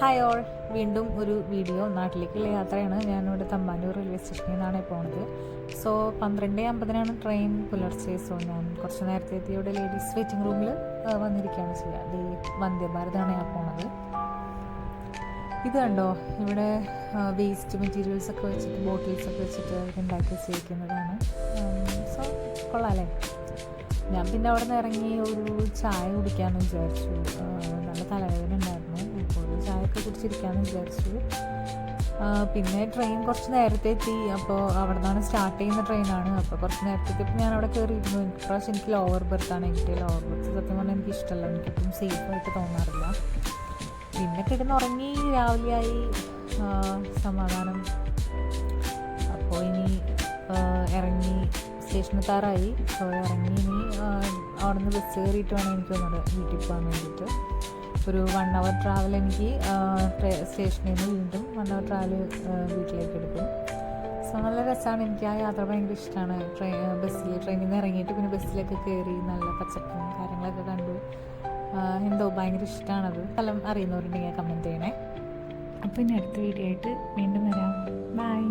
Hi all, വീണ്ടും ഒരു video. നാട്ടിലേക്കുള്ള യാത്രയാണ്. ഞാനിവിടെ തമ്പാനൂർ റെയിൽവേ സ്റ്റേഷനിൽ നിന്നാണ് പോകുന്നത്. സോ 12:50 ട്രെയിൻ പുലർച്ചെ. സോ ഞാൻ കുറച്ച് നേരത്തെ എത്തി ഇവിടെ ലേഡീസ് വെയിറ്റിംഗ് റൂമിൽ വന്നിരിക്കുകയാണ് ചെയ്യുക. വന്ദേ ഭാരതാണ് ഞാൻ പോണത്. ഇത് കണ്ടോ, ഇവിടെ വേസ്റ്റ് മെറ്റീരിയൽസ് ഒക്കെ വെച്ചിട്ട് ബോട്ടിൽസ് ഒക്കെ വെച്ചിട്ട് ഉണ്ടാക്കി വെച്ചിരിക്കുന്നതാണ്. സോ കൊള്ളാമല്ലേ. ഞാൻ പിന്നെ അവിടെ നിന്ന് ഇറങ്ങി ഒരു ചായ കുടിക്കാമെന്ന് വിചാരിച്ചു. നല്ല തലവേദന ഉണ്ടായിരുന്നു, അപ്പോൾ ഒരു ചായ ഒക്കെ കുടിച്ചിരിക്കാമെന്ന് വിചാരിച്ചു. പിന്നെ ട്രെയിൻ കുറച്ച് നേരത്തെ എത്തി. അപ്പോൾ അവിടെ നിന്നാണ് സ്റ്റാർട്ട് ചെയ്യുന്ന ട്രെയിനാണ്. അപ്പോൾ കുറച്ച് നേരത്തെ എത്തിയപ്പോൾ ഞാൻ അവിടെ കയറിയിരുന്നു. ഇപ്രാവശ്യം എനിക്ക് ലോവർ ബർത്താണ് കിട്ടിയത്. ലോവർ ബർത്ത് സത്യം പറഞ്ഞാൽ എനിക്ക് ഇഷ്ടമല്ല, എനിക്കിപ്പം സേഫായിട്ട് തോന്നാറില്ല. പിന്നെ കിടന്നുറങ്ങി, രാവിലെയായി, സമാധാനം. അപ്പോൾ ഇനി ഇറങ്ങി സ്റ്റേഷനെത്താറായി. സോ ഇറങ്ങി ഇനി അവിടെ നിന്ന് ബസ് കയറിയിട്ട് വേണം എനിക്ക് ഒന്നുകൂടെ വീട്ടിൽ പോകാൻ വേണ്ടിയിട്ട്. ഒരു 1 hour ട്രാവൽ എനിക്ക് സ്റ്റേഷനിൽ നിന്ന് വീണ്ടും 1 hour ട്രാവൽ വീട്ടിലേക്ക് എടുക്കും. സോ നല്ല രസമാണ്. എനിക്ക് ആ യാത്ര ഭയങ്കര ഇഷ്ടമാണ്. ട്രെയിനിൽ നിന്ന് ഇറങ്ങിയിട്ട് പിന്നെ ബസ്സിലൊക്കെ കയറി നല്ല പച്ചപ്പും കാര്യങ്ങളൊക്കെ കണ്ടു. എന്തോ ഭയങ്കര ഇഷ്ടമാണത്. സ്ഥലം അറിയുന്നവരുണ്ടെങ്കിൽ കമൻറ്റ് ചെയ്യണേ. അപ്പോൾ ഇനി അടുത്ത വീഡിയോ ആയിട്ട് വീണ്ടും വരാം. ബൈ.